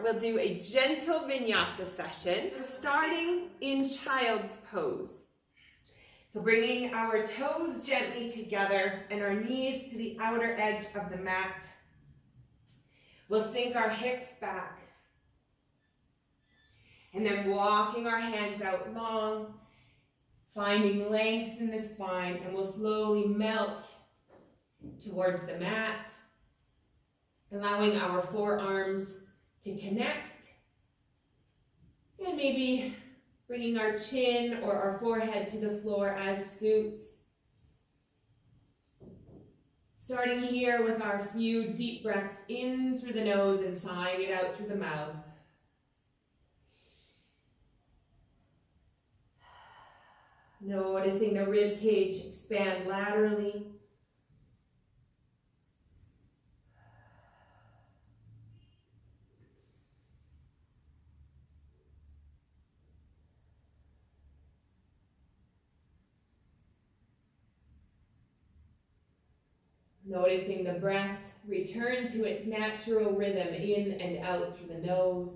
we'll do a gentle vinyasa session, starting in child's pose. So bringing our toes gently together and our knees to the outer edge of the mat. We'll sink our hips back. And then walking our hands out long, finding length in the spine, and we'll slowly melt towards the mat, allowing our forearms to connect, and maybe bringing our chin or our forehead to the floor as suits. Starting here with our few deep breaths in through the nose and sighing it out through the mouth. Noticing the rib cage expand laterally. Noticing the breath return to its natural rhythm in and out through the nose.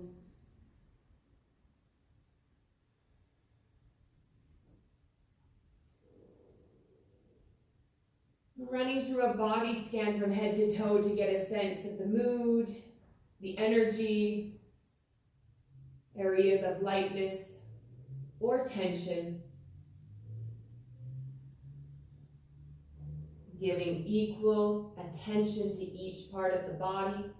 Running through a body scan from head to toe to get a sense of the mood, the energy, areas of lightness or tension. Giving equal attention to each part of the body.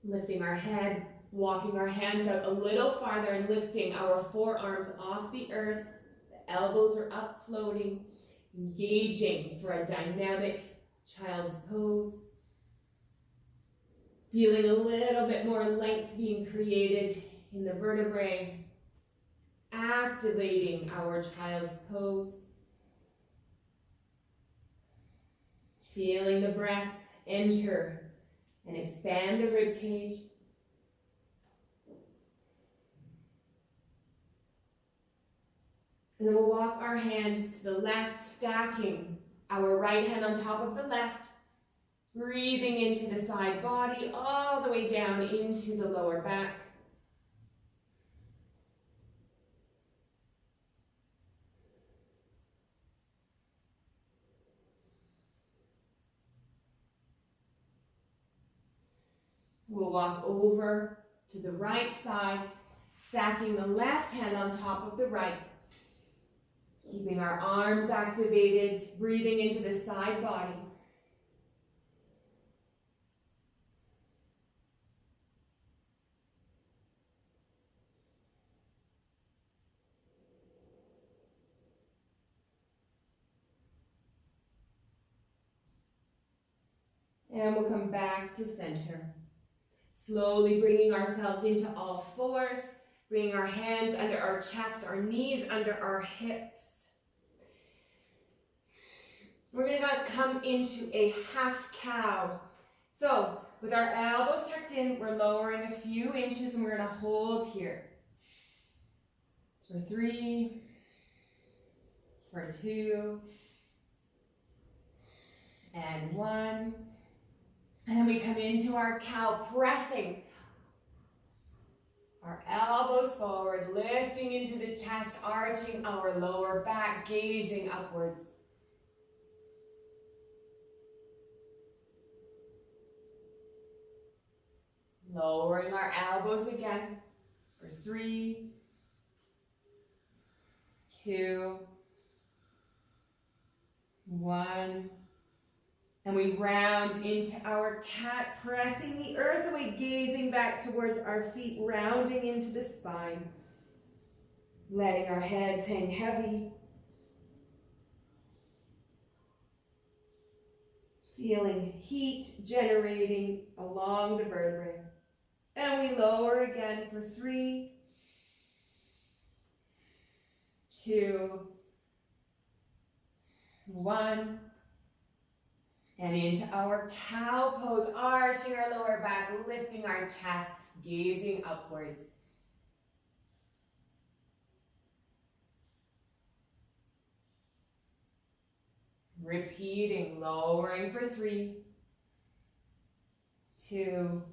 Lifting our head, walking our hands out a little farther and lifting our forearms off the earth. The elbows are up, floating, engaging for a dynamic child's pose. Feeling a little bit more length being created in the vertebrae. Activating our child's pose. Feeling the breath enter and expand the rib cage. And then we'll walk our hands to the left, stacking our right hand on top of the left, breathing into the side body, all the way down into the lower back. We'll walk over to the right side, stacking the left hand on top of the right, keeping our arms activated, breathing into the side body. And we'll come back to center. Slowly bringing ourselves into all fours, bringing our hands under our chest, our knees under our hips. We're going to come into a half cow. So with our elbows tucked in, we're lowering a few inches and we're going to hold here. For 3, for 2, and 1. And then we come into our cow, pressing our elbows forward, lifting into the chest, arching our lower back, gazing upwards. Lowering our elbows again for 3, 2, 1. And we round into our cat, pressing the earth away, gazing back towards our feet, rounding into the spine. Letting our heads hang heavy. Feeling heat generating along the vertebrae. And we lower again for 3, 2, 1. And into our cow pose, arching our lower back, lifting our chest, gazing upwards. Repeating, lowering for 3, 2,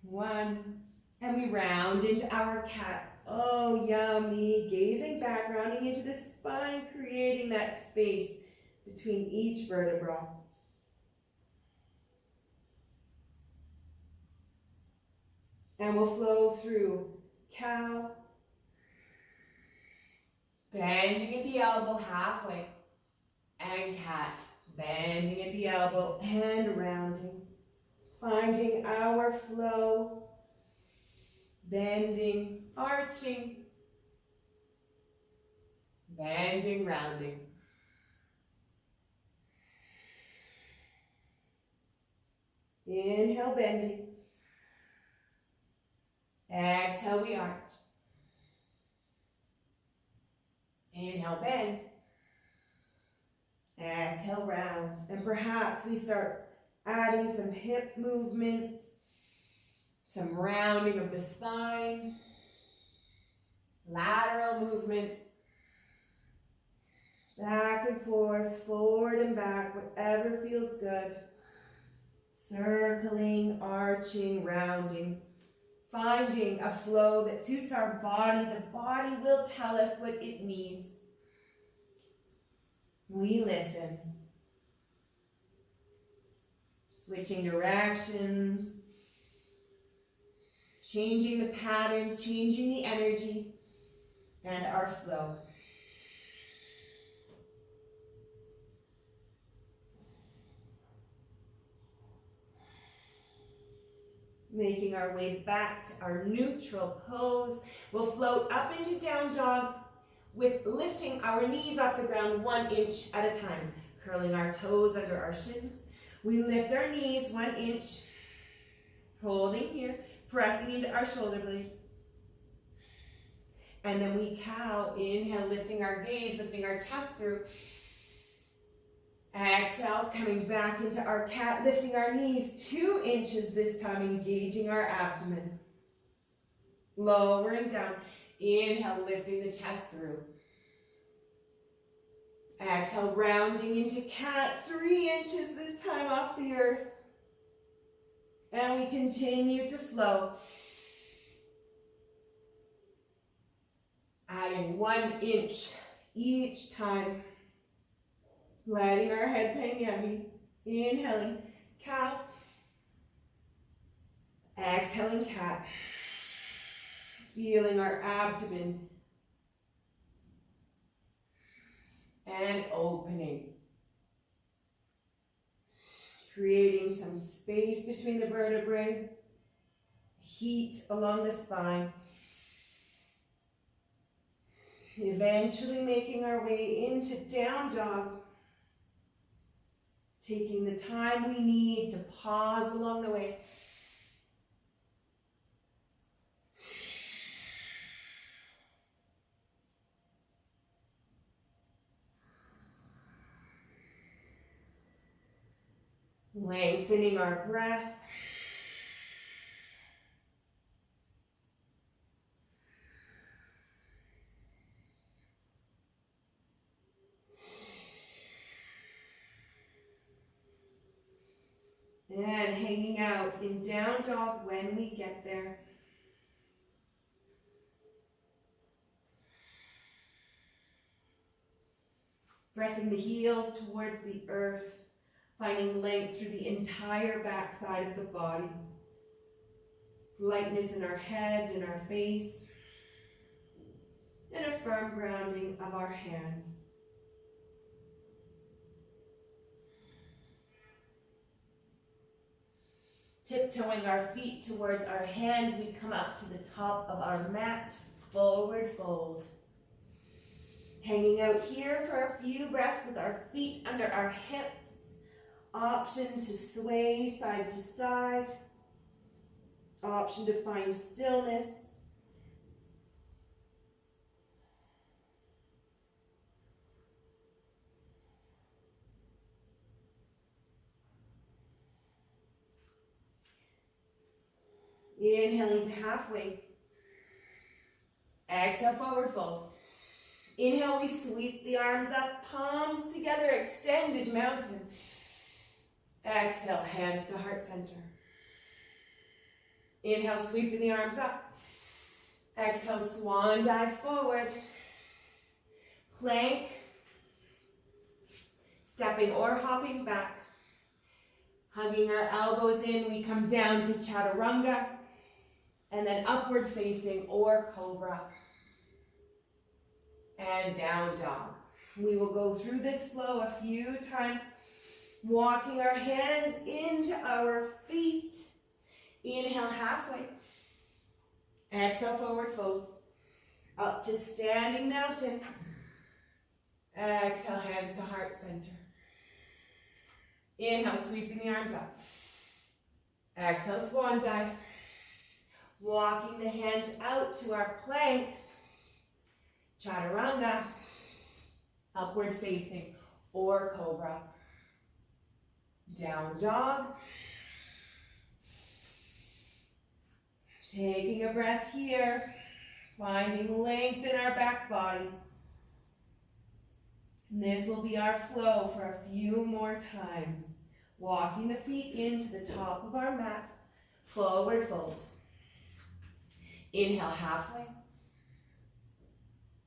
1. And we round into our cat. Oh, yummy. Gazing back, rounding into the spine, creating that space between each vertebra. And we'll flow through cow, bending at the elbow halfway, and cat, bending at the elbow and rounding, finding our flow, bending, arching, bending, rounding. Inhale, bending. Exhale, we arch. Inhale, bend. Exhale, round. And perhaps we start adding some hip movements, some rounding of the spine, lateral movements, back and forth, forward and back, whatever feels good. Circling, arching, rounding, finding a flow that suits our body. The body will tell us what it needs. We listen. Switching directions, changing the patterns, changing the energy, and our flow. Making our way back to our neutral pose. We'll float up into down dog with lifting our knees off the ground 1 inch at a time. Curling our toes under our shins. We lift our knees 1 inch, holding here, pressing into our shoulder blades. And then we cow, inhale, lifting our gaze, lifting our chest through. Exhale, coming back into our cat, lifting our knees 2 inches this time, engaging our abdomen. Lowering down. Inhale, lifting the chest through. Exhale, rounding into cat, 3 inches this time off the earth. And we continue to flow. Adding 1 inch each time. Letting our heads hang yummy. Inhaling, cow. Exhaling, cat. Feeling our abdomen. And opening. Creating some space between the vertebrae. Heat along the spine. Eventually making our way into down dog. Taking the time we need to pause along the way. Lengthening our breath. And hanging out in down dog when we get there. Pressing the heels towards the earth, finding length through the entire back side of the body. Lightness in our head and our face, and a firm grounding of our hands. Tiptoeing our feet towards our hands, we come up to the top of our mat, forward fold. Hanging out here for a few breaths with our feet under our hips. Option to sway side to side. Option to find stillness. Inhaling to halfway. Exhale, forward fold. Inhale, we sweep the arms up, palms together, extended mountain. Exhale, hands to heart center. Inhale, sweeping the arms up. Exhale, swan dive forward. Plank. Stepping or hopping back. Hugging our elbows in, we come down to chaturanga. And then upward facing or cobra. And down dog. We will go through this flow a few times, walking our hands into our feet. Inhale halfway. Exhale, forward fold. Up to standing mountain. Exhale, hands to heart center. Inhale, sweeping the arms up. Exhale, swan dive. Walking the hands out to our plank. Chaturanga. Upward facing or cobra. Down dog. Taking a breath here. Finding length in our back body. And this will be our flow for a few more times. Walking the feet into the top of our mat. Forward fold. Inhale halfway.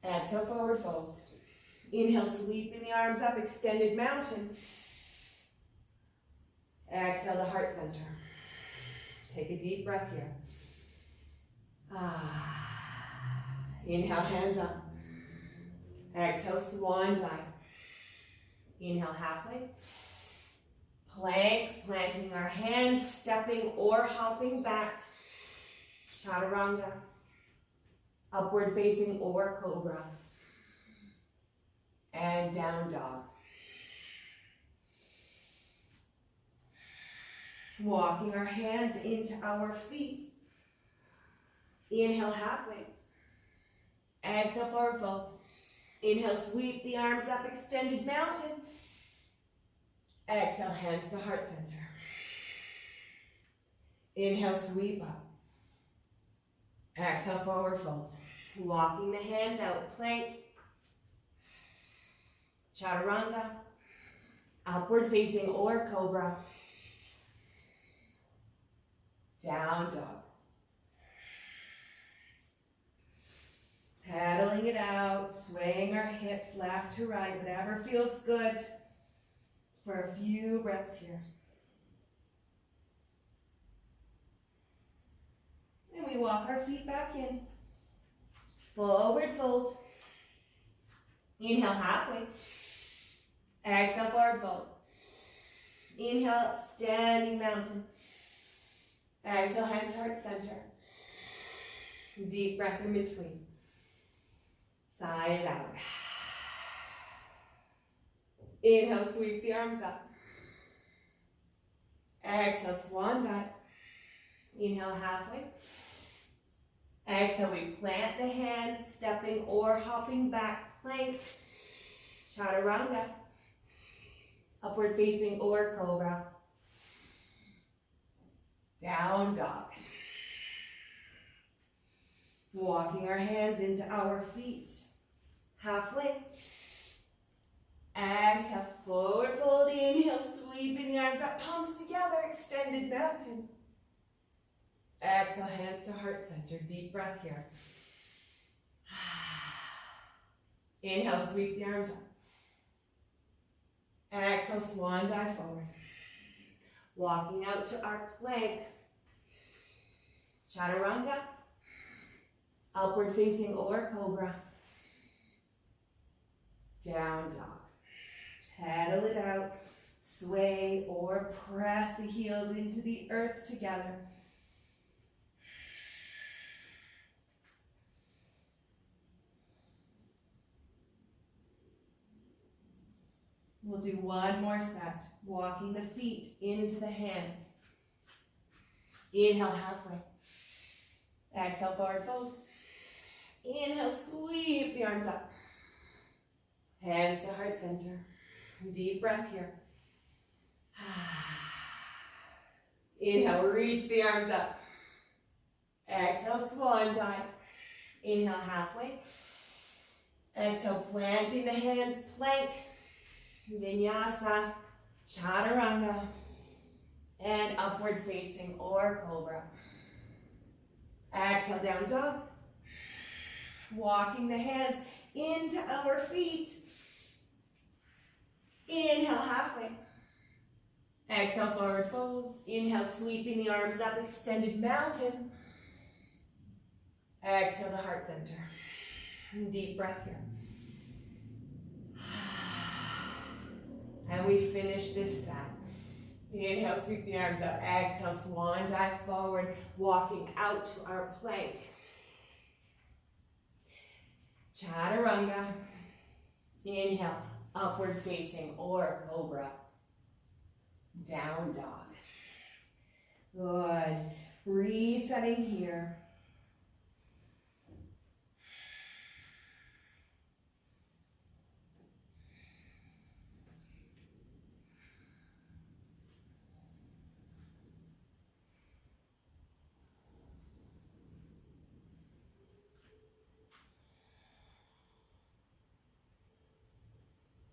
Exhale, forward fold. Inhale, sweeping the arms up, extended mountain. Exhale to heart center. Take a deep breath here. Inhale, hands up. Exhale, swan dive. Inhale, halfway. Plank, planting our hands, stepping or hopping back. Chaturanga. Upward facing or cobra. And down dog. Walking our hands into our feet. Inhale halfway. Exhale, forward fold. Inhale, sweep the arms up, extended mountain. Exhale, hands to heart center. Inhale, sweep up. Exhale, forward fold. Walking the hands out, plank. Chaturanga. Upward facing or cobra. Down dog. Paddling it out, swaying our hips left to right, whatever feels good for a few breaths here. And we walk our feet back in. Forward fold. Inhale halfway. Exhale, forward fold. Inhale, up, standing mountain. Exhale, hands heart center. Deep breath in between. Sigh it out. Inhale, sweep the arms up. Exhale, swan dive. Inhale, halfway. Exhale, we plant the hands, stepping or hopping back, plank. Chaturanga. Upward facing or cobra. Down dog. Walking our hands into our feet. Halfway. Exhale, forward fold. Inhale, sweeping the arms up, palms together, extended mountain. Exhale, hands to heart center. Deep breath here. Inhale, sweep the arms up. Exhale, swan dive forward. Walking out to our plank. Chaturanga. Upward facing or cobra. Down dog. Paddle it out. Sway or press the heels into the earth together. We'll do one more set. Walking the feet into the hands. Inhale halfway. Exhale, forward fold. Inhale, sweep the arms up. Hands to heart center. Deep breath here. Inhale, reach the arms up. Exhale, swan dive. Inhale, halfway. Exhale, planting the hands, plank, vinyasa, chaturanga, and upward facing or cobra. Exhale, down dog. Walking the hands into our feet. Inhale, halfway. Exhale, forward fold. Inhale, sweeping the arms up, extended mountain. Exhale to heart center. Deep breath here. And we finish this set. Inhale, sweep the arms up. Exhale, swan dive forward, walking out to our plank. Chaturanga. Inhale, upward facing or cobra. Down dog. Good. Resetting here.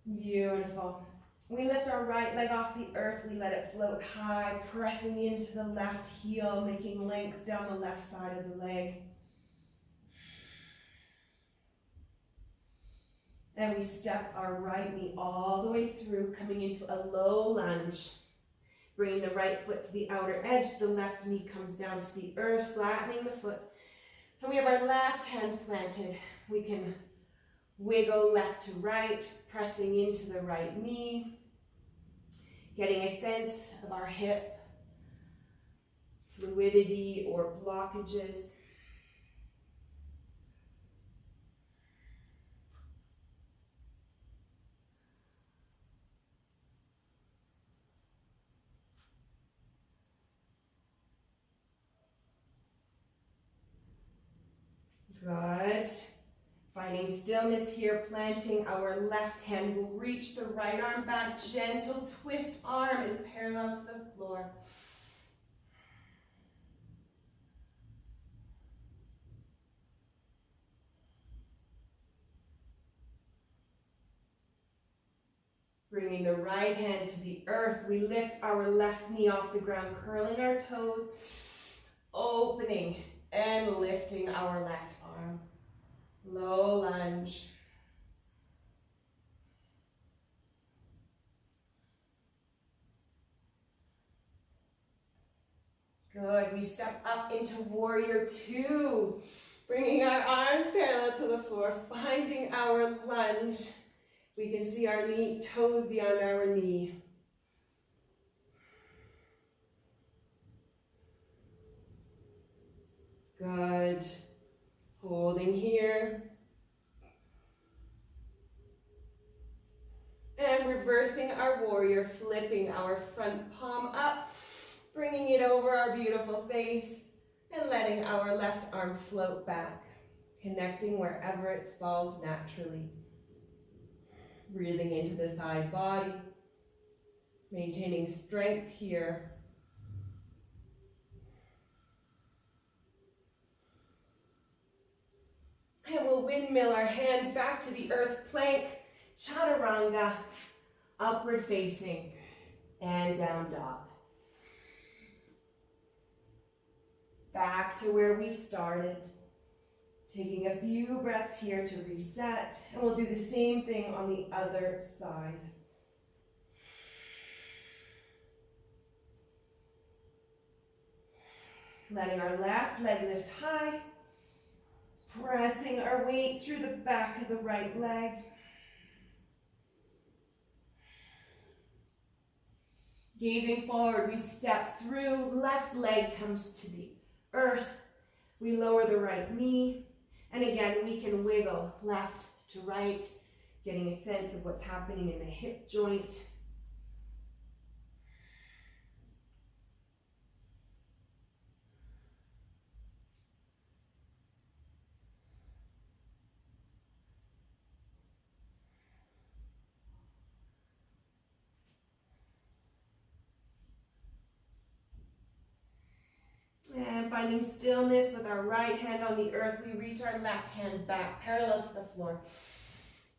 Beautiful. We lift our right leg off the earth. We let it float high, pressing into the left heel, making length down the left side of the leg. And we step our right knee all the way through, coming into a low lunge. Bringing the right foot to the outer edge, the left knee comes down to the earth, flattening the foot. And we have our left hand planted. We can wiggle left to right, pressing into the right knee, getting a sense of our hip fluidity or blockages. Good. Finding stillness here, planting our left hand. We'll reach the right arm back. Gentle twist arm is parallel to the floor. Bringing the right hand to the earth, we lift our left knee off the ground, curling our toes, opening and lifting our left arm. Low lunge. Good. We step up into warrior two, bringing our arms parallel to the floor, finding our lunge. We can see our toes beyond our knee. Good. Holding here. And reversing our warrior, flipping our front palm up, bringing it over our beautiful face, and letting our left arm float back, connecting wherever it falls naturally. Breathing into the side body, maintaining strength here. And we'll windmill our hands back to the earth, plank, chaturanga, upward facing, and down dog. Back to where we started. Taking a few breaths here to reset, and we'll do the same thing on the other side. Letting our left leg lift high, pressing our weight through the back of the right leg. Gazing forward, we step through, left leg comes to the earth. We lower the right knee, and again, we can wiggle left to right, getting a sense of what's happening in the hip joint. And finding stillness with our right hand on the earth, we reach our left hand back, parallel to the floor.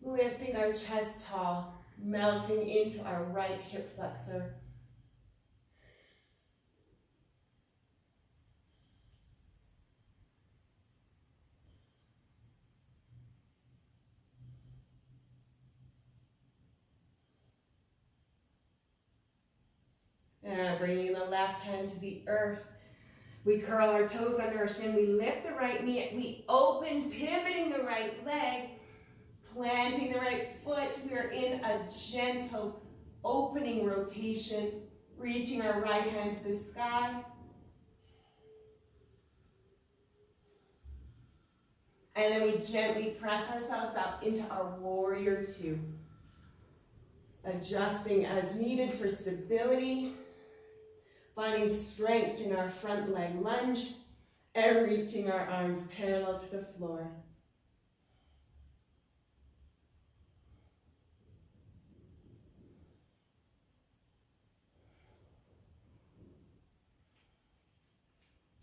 Lifting our chest tall, melting into our right hip flexor. And bringing the left hand to the earth. We curl our toes under our shin. We lift the right knee. We open, pivoting the right leg. Planting the right foot. We are in a gentle opening rotation. Reaching our right hand to the sky. And then we gently press ourselves up into our warrior two. Adjusting as needed for stability. Finding strength in our front leg lunge. And reaching our arms parallel to the floor.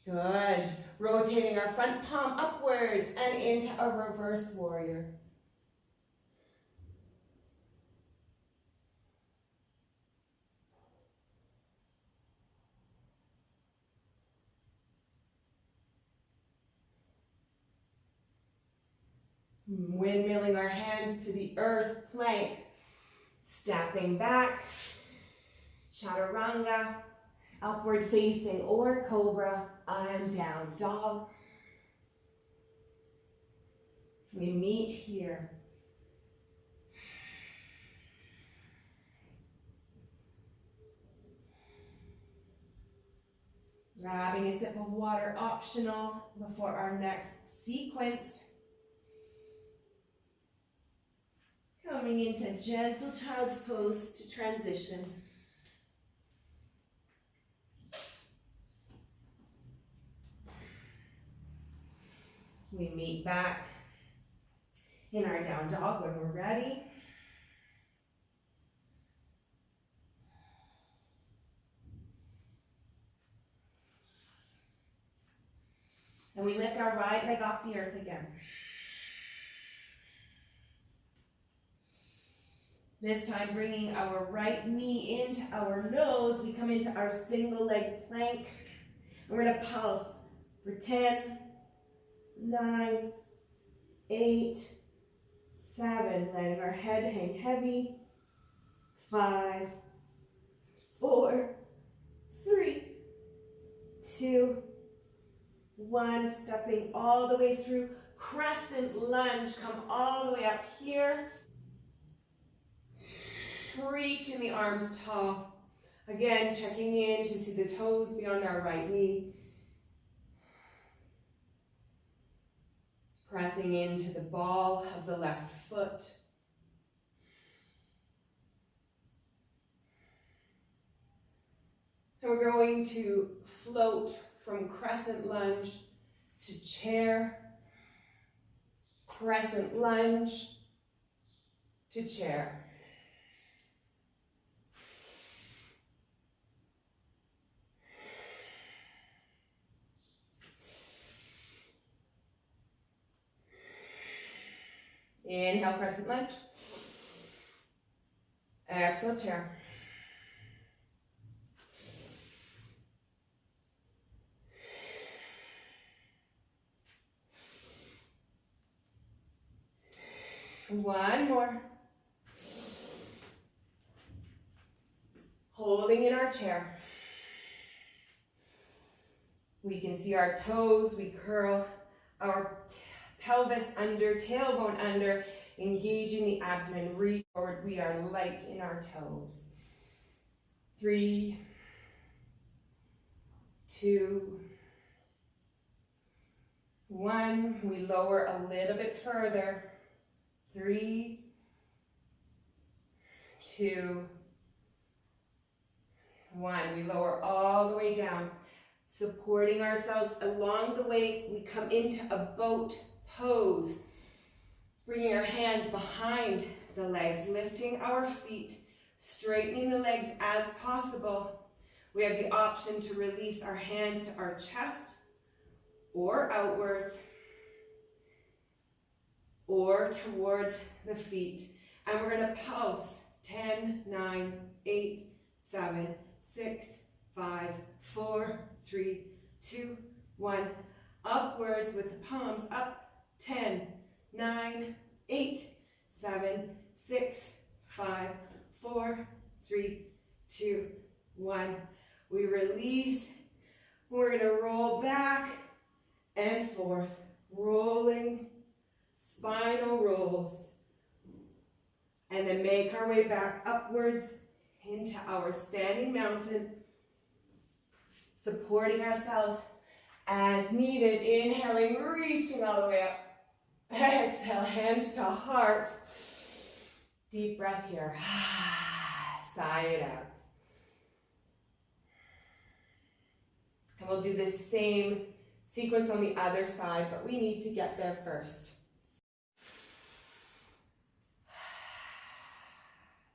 Good. Rotating our front palm upwards and into a reverse warrior. Windmilling our hands to the earth, plank. Stepping back, chaturanga, upward facing or cobra, and down dog. We meet here. Grabbing a sip of water optional before our next sequence. Coming into gentle child's pose to transition. We meet back in our down dog when we're ready. And we lift our right leg off the earth again. This time bringing our right knee into our nose, we come into our single leg plank. And we're gonna pulse for 10, 9, 8, 7, letting our head hang heavy. 5, 4, 3, 2, 1. Stepping all the way through. Crescent lunge, come all the way up here. Reaching the arms tall. Again, checking in to see the toes beyond our right knee. Pressing into the ball of the left foot. And we're going to float from crescent lunge to chair. Crescent lunge to chair. Inhale, crescent lunge. Exhale, chair. One more. Holding in our chair. We can see our toes. We curl our pelvis under, tailbone under, engaging the abdomen, reach forward. We are light in our toes. 3, 2, 1. We lower a little bit further. 3, 2, 1. We lower all the way down. Supporting ourselves along the way, we come into a boat pose, bringing our hands behind the legs, lifting our feet, straightening the legs as possible. We have the option to release our hands to our chest or outwards or towards the feet. And we're going to pulse 10, 9, 8, 7, 6, 5, 4, 3, 2, 1. Upwards with the palms up. 10, 9, 8, 7, 6, 5, 4, 3, 2, 1. We release. We're going to roll back and forth, rolling spinal rolls. And then make our way back upwards into our standing mountain, supporting ourselves as needed. Inhaling, reaching all the way up. Exhale, hands to heart. Deep breath here. Sigh it out. And we'll do the same sequence on the other side, but we need to get there first.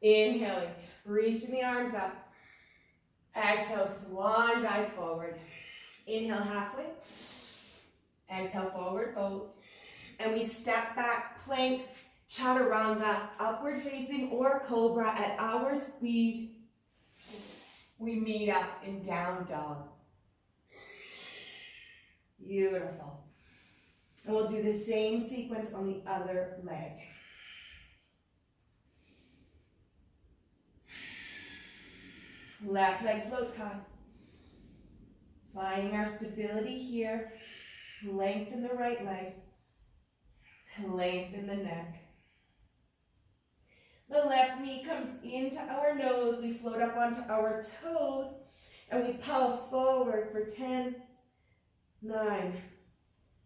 Inhaling, reaching the arms up. Exhale, swan dive forward. Inhale halfway. Exhale, forward fold. And we step back, plank, chaturanga, upward facing or cobra at our speed. We meet up in down dog. Beautiful. And we'll do the same sequence on the other leg. Left leg floats high. Finding our stability here. Lengthen the right leg. Lengthen the neck. The left knee comes into our nose. We float up onto our toes. And we pulse forward for 10, 9,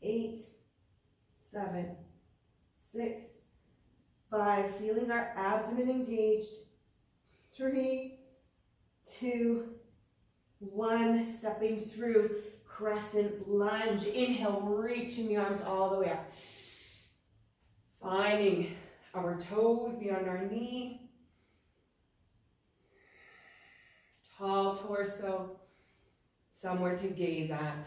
8, 7, 6, 5. Feeling our abdomen engaged. 3, 2, 1. Stepping through crescent lunge. Inhale, reaching the arms all the way up. Finding our toes beyond our knee. Tall torso. Somewhere to gaze at.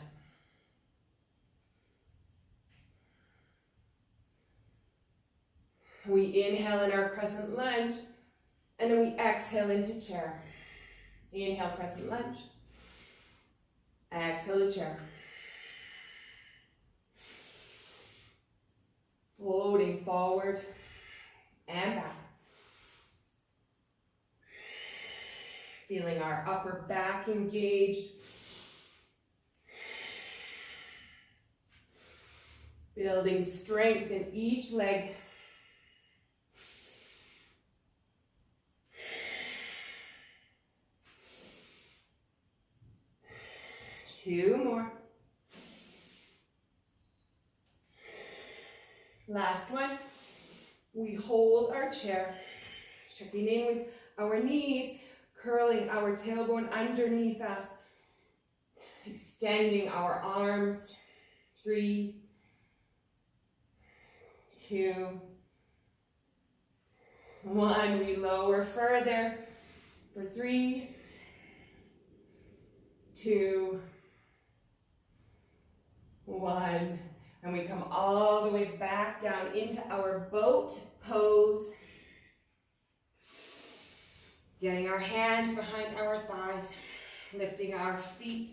We inhale in our crescent lunge, and then we exhale into chair. Inhale, crescent lunge. Exhale to chair. Floating forward and back. Feeling our upper back engaged. Building strength in each leg. Two more. Last one. We hold our chair, checking in with our knees, curling our tailbone underneath us, extending our arms. 3, 2, 1. We lower further for 3, 2, 1. And we come all the way back down into our boat pose. Getting our hands behind our thighs, lifting our feet,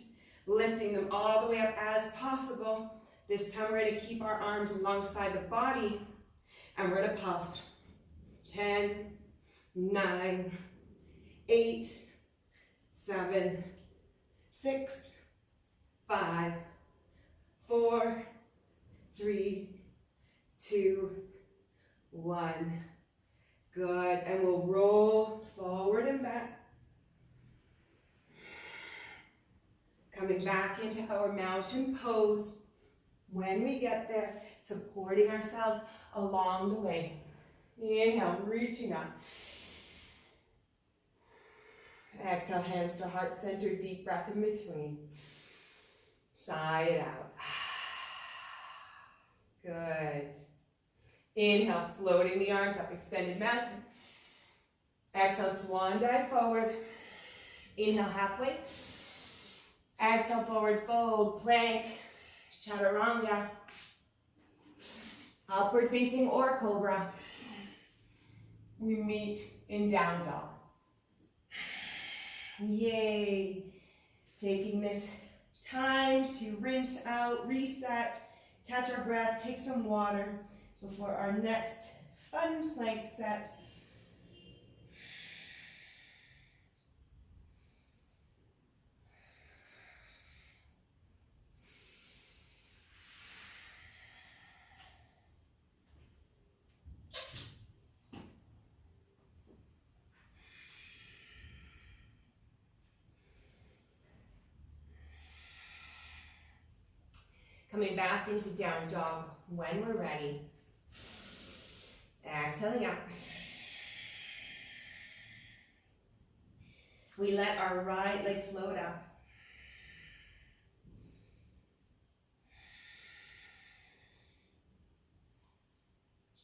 lifting them all the way up as possible. This time we're going to keep our arms alongside the body, and we're going to pulse. 10, 9, 8, 7, 6, 5, 4, 3, 2, 1. Good. And we'll roll forward and back. Coming back into our mountain pose. When we get there, supporting ourselves along the way. Inhale, reaching up. Exhale, hands to heart center, deep breath in between. Sigh it out. Good. Inhale, floating the arms up, extended mountain. Exhale, swan dive forward. Inhale, halfway. Exhale, forward fold, plank, chaturanga. Upward facing or cobra. We meet in down dog. Yay. Taking this time to rinse out, reset, catch our breath, take some water before our next fun plank set. Coming back into down dog when we're ready. Exhaling out. We let our right leg float out.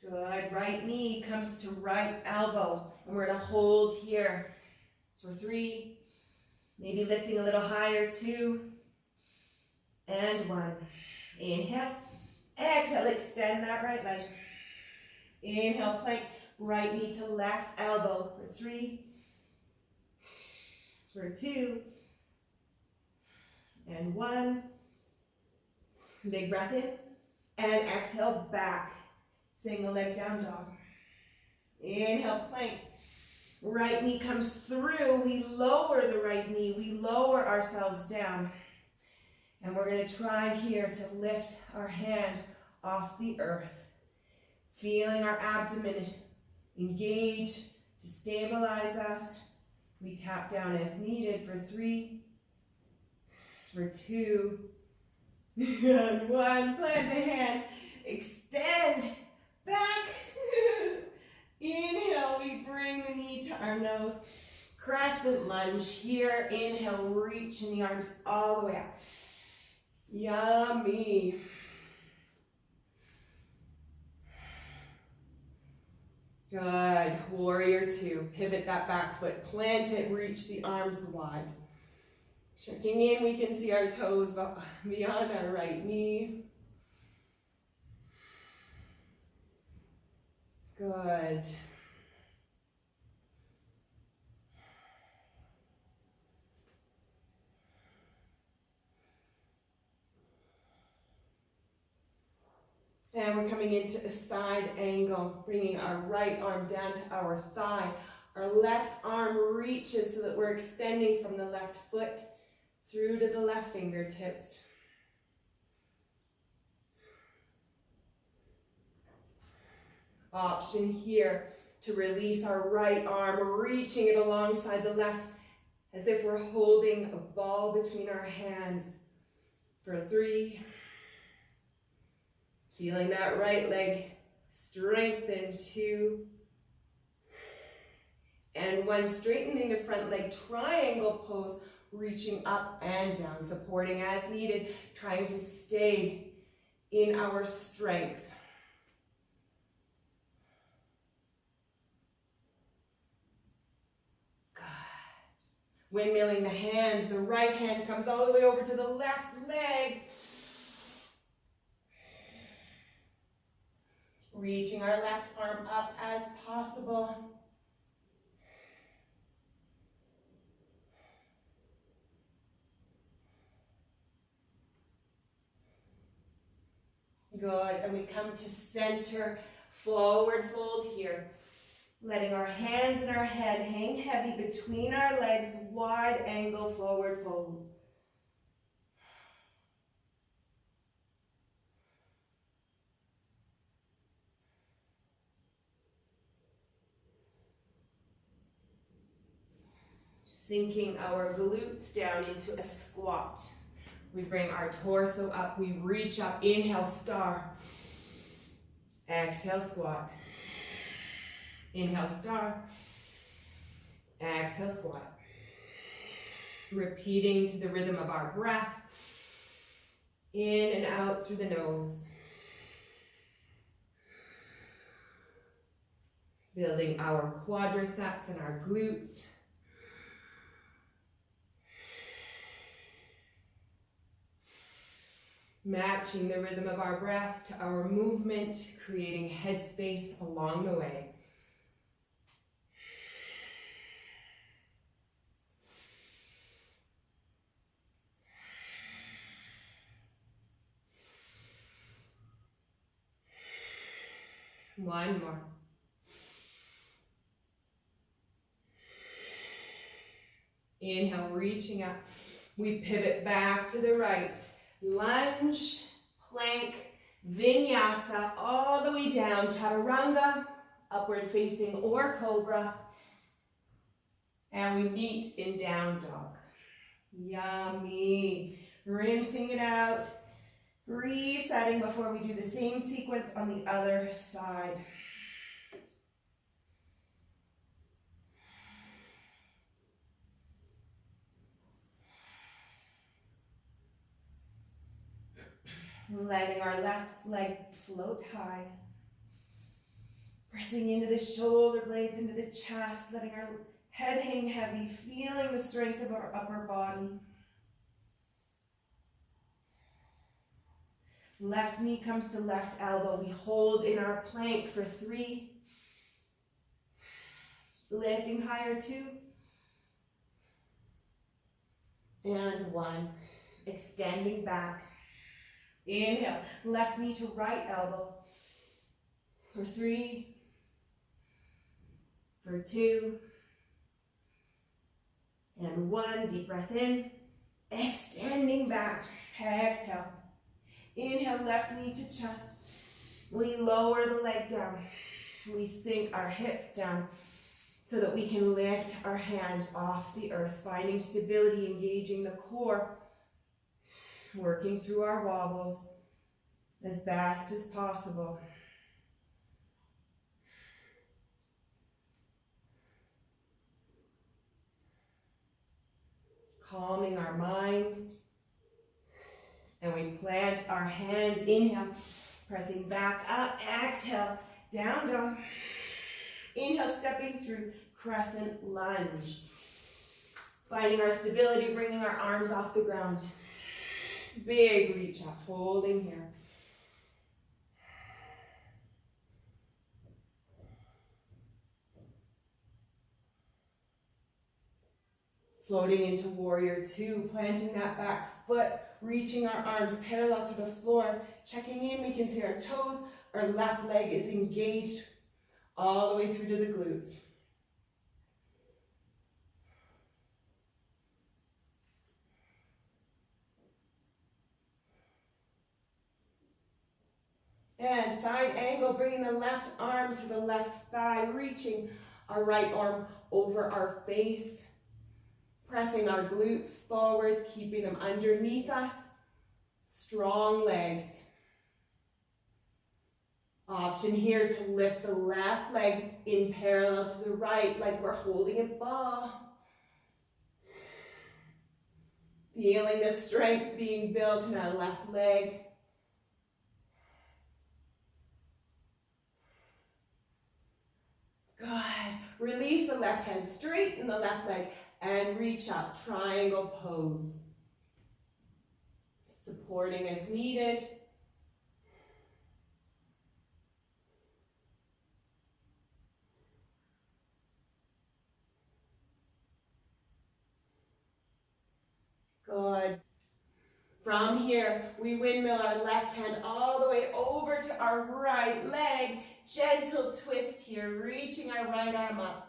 Good, right knee comes to right elbow. And we're gonna hold here for 3. Maybe lifting a little higher, 2. And 1. Inhale. Exhale, extend that right leg. Inhale, plank. Right knee to left elbow for 3. For 2. And 1. Big breath in. And exhale, back. Single leg down dog. Inhale, plank. Right knee comes through. We lower the right knee. We lower ourselves down. And we're going to try here to lift our hands off the earth. Feeling our abdomen engage to stabilize us. We tap down as needed for 3, for 2, and 1. Plant the hands. Extend back. Inhale, we bring the knee to our nose. Crescent lunge here. Inhale, reaching the arms all the way up. Yummy. Good. Warrior 2. Pivot that back foot. Plant it. Reach the arms wide. Checking in, we can see our toes beyond our right knee. Good. And we're coming into a side angle, bringing our right arm down to our thigh. Our left arm reaches so that we're extending from the left foot through to the left fingertips. Option here to release our right arm, reaching it alongside the left as if we're holding a ball between our hands for 3. Feeling that right leg strengthen, 2. And 1, straightening the front leg, triangle pose, reaching up and down, supporting as needed, trying to stay in our strength. Good. Windmilling the hands, the right hand comes all the way over to the left leg. Reaching our left arm up as possible. Good, and we come to center, forward fold here. Letting our hands and our head hang heavy between our legs, wide angle forward fold. Sinking our glutes down into a squat. We bring our torso up, we reach up, inhale, star. Exhale, squat. Inhale, star. Exhale, squat. Repeating to the rhythm of our breath. In and out through the nose. Building our quadriceps and our glutes. matching the rhythm of our breath to our movement, creating headspace along the way. One more. Inhale, reaching up. We pivot back to the right. Lunge, plank, vinyasa, all the way down. Chaturanga, upward facing or cobra. And we meet in down dog. Yummy. Rinsing it out. Resetting before we do the same sequence on the other side. Letting our left leg float high. Pressing into the shoulder blades, into the chest, letting our head hang heavy, feeling the strength of our upper body. Left knee comes to left elbow. We hold in our plank for 3. Lifting higher, 2. And 1. Extending back. Inhale, left knee to right elbow. For 3. For 2. And 1. Deep breath in. Extending back. Exhale. Inhale, left knee to chest. We lower the leg down. We sink our hips down so that we can lift our hands off the earth, finding stability, engaging the core, working through our wobbles as best as possible. Calming our minds. And we plant our hands. Inhale, pressing back up. Exhale, down dog. Inhale, stepping through crescent lunge. Finding our stability, bringing our arms off the ground. Big reach up, holding here. Floating into warrior 2, planting that back foot, reaching our arms parallel to the floor. Checking in, we can see our toes. Our left leg is engaged all the way through to the glutes. And side angle, bringing the left arm to the left thigh, reaching our right arm over our face. Pressing our glutes forward, keeping them underneath us. Strong legs. Option here to lift the left leg in parallel to the right, like we're holding a ball. Feeling the strength being built in our left leg. Good. Release the left hand, straighten the left leg, and reach up, triangle pose. Supporting as needed. Good. From here, we windmill our left hand all the way over to our right leg. Gentle twist here, reaching our right arm up.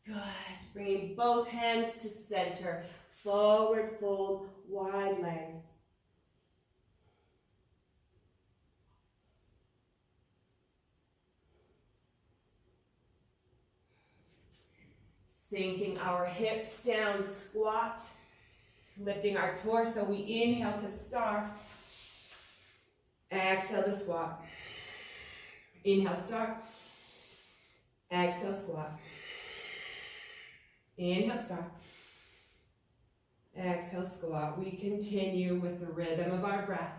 Good. Bringing both hands to center. Forward fold, wide legs. Sinking our hips down, squat. Lifting our torso, we inhale to star. Exhale to squat. Inhale, star. Exhale, squat. Inhale, star. Exhale, squat. We continue with the rhythm of our breath.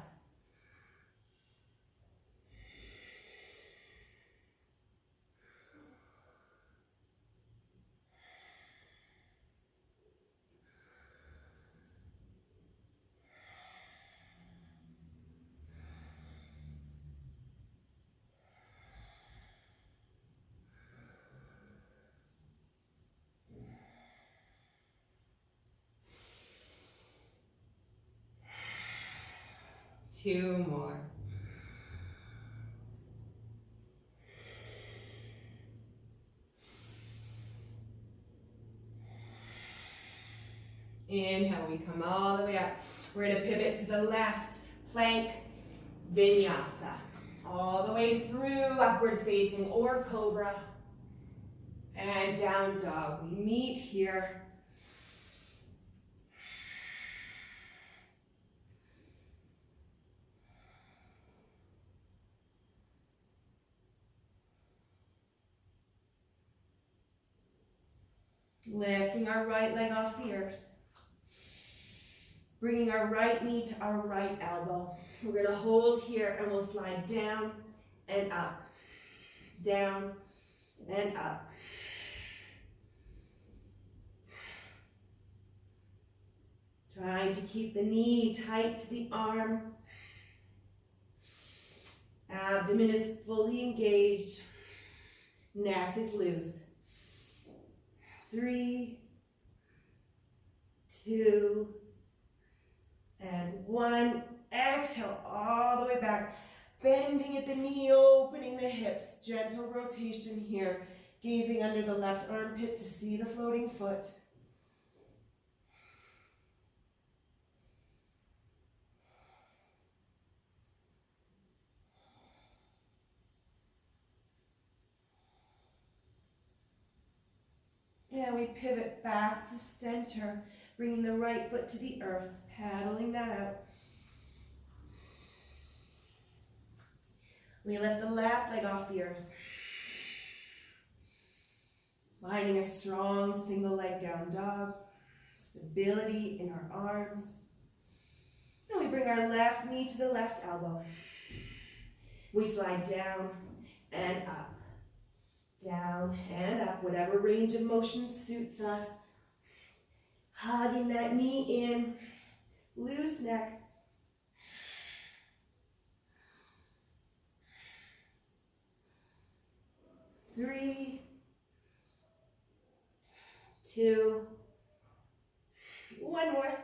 Two more. Inhale, we come all the way up. We're going to pivot to the left, plank vinyasa. All the way through, upward facing or cobra. And down dog. We meet here. Lifting our right leg off the earth. Bringing our right knee to our right elbow. We're going to hold here and we'll slide down and up. Down and up. Trying to keep the knee tight to the arm. Abdomen is fully engaged. Neck is loose. 3, 2, and 1. Exhale all the way back. Bending at the knee, opening the hips. Gentle rotation here. Gazing under the left armpit to see the floating foot. And we pivot back to center, bringing the right foot to the earth, paddling that out. We lift the left leg off the earth. Finding a strong single leg down dog. Stability in our arms. And we bring our left knee to the left elbow. We slide down and up. Down and up, whatever range of motion suits us. Hugging that knee in, loose neck. Three, 2, 1 more.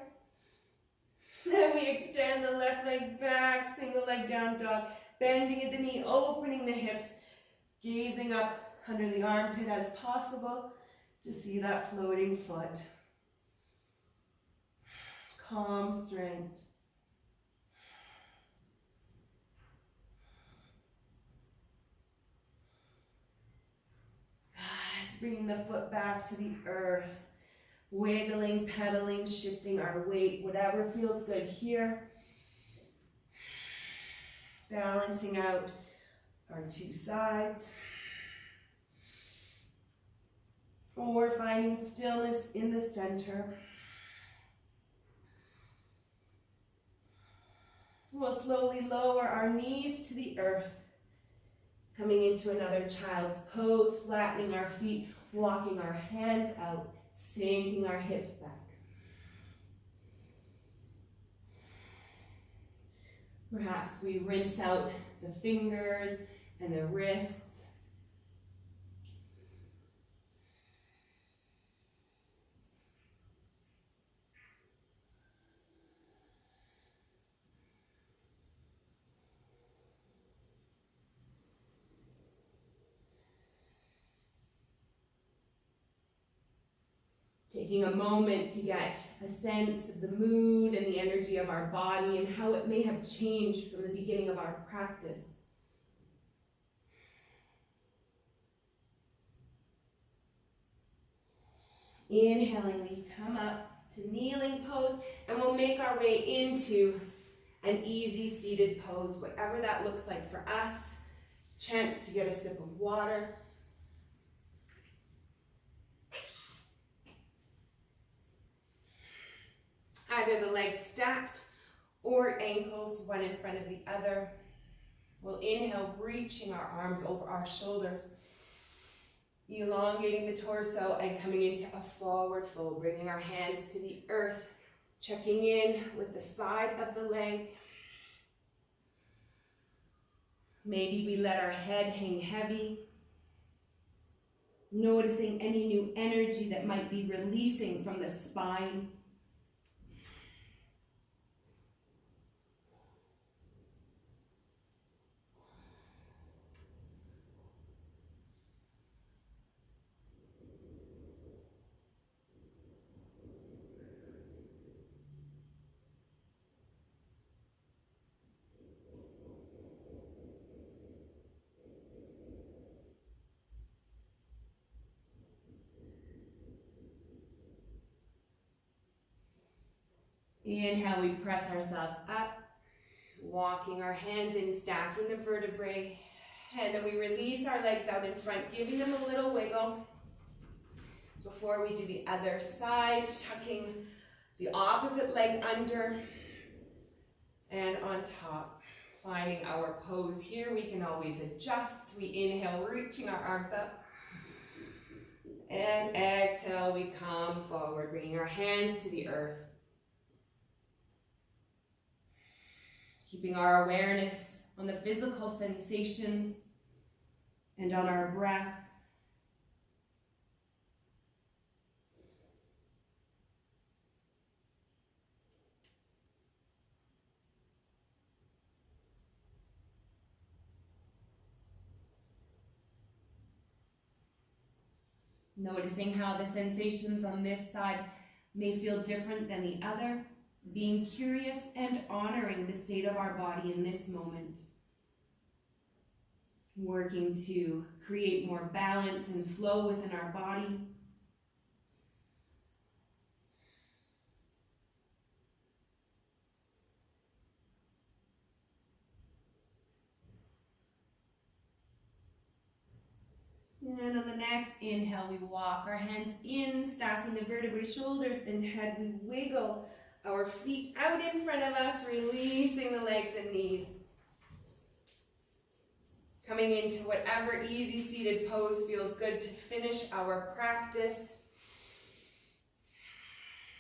Then we extend the left leg back, single leg down dog, bending at the knee, opening the hips, gazing up under the armpit as possible to see that floating foot. Calm strength. Good. Bringing the foot back to the earth. Wiggling, pedaling, shifting our weight, whatever feels good here. Balancing out our 2 sides. Or finding stillness in the center. We'll slowly lower our knees to the earth. Coming into another child's pose, flattening our feet, walking our hands out, sinking our hips back. Perhaps we rinse out the fingers and the wrists. Taking a moment to get a sense of the mood and the energy of our body and how it may have changed from the beginning of our practice. Inhaling, we come up to kneeling pose and we'll make our way into an easy seated pose, whatever that looks like for us. Chance to get a sip of water. either the legs stacked or ankles one in front of the other. We'll inhale, reaching our arms over our shoulders, elongating the torso and coming into a forward fold, bringing our hands to the earth, checking in with the side of the leg. Maybe we let our head hang heavy, noticing any new energy that might be releasing from the spine. Inhale, we press ourselves up, walking our hands in, stacking the vertebrae, and then we release our legs out in front, giving them a little wiggle. Before we do the other side, tucking the opposite leg under and on top, finding our pose here. We can always adjust. We inhale, reaching our arms up, and exhale, we come forward, bringing our hands to the earth. Keeping our awareness on the physical sensations and on our breath. Noticing how the sensations on this side may feel different than the other. Being curious and honoring the state of our body in this moment. Working to create more balance and flow within our body. And on the next inhale, we walk our hands in, stacking the vertebrae, shoulders, and head. We wiggle our feet out in front of us, releasing the legs and knees. Coming into whatever easy seated pose feels good to finish our practice.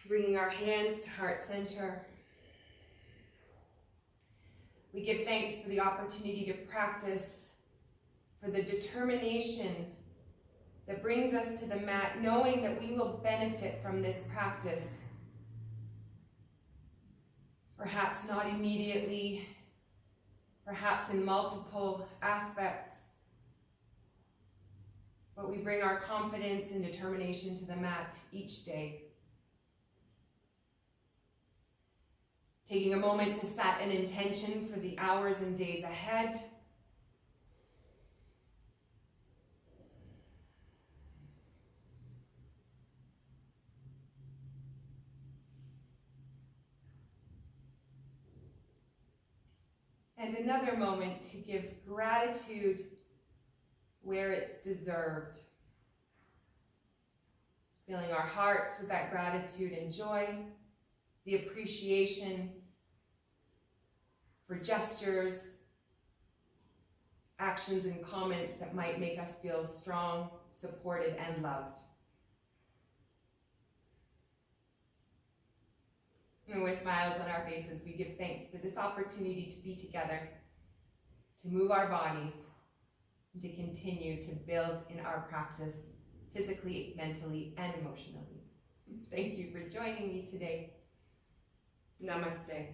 Bringing our hands to heart center. We give thanks for the opportunity to practice, for the determination that brings us to the mat, knowing that we will benefit from this practice. Perhaps not immediately, perhaps in multiple aspects, but we bring our confidence and determination to the mat each day. Taking a moment to set an intention for the hours and days ahead. And another moment to give gratitude where it's deserved. Filling our hearts with that gratitude and joy, the appreciation for gestures, actions, and comments that might make us feel strong, supported, and loved. And with smiles on our faces, we give thanks for this opportunity to be together, to move our bodies, and to continue to build in our practice physically, mentally, and emotionally. Thank you for joining me today. Namaste.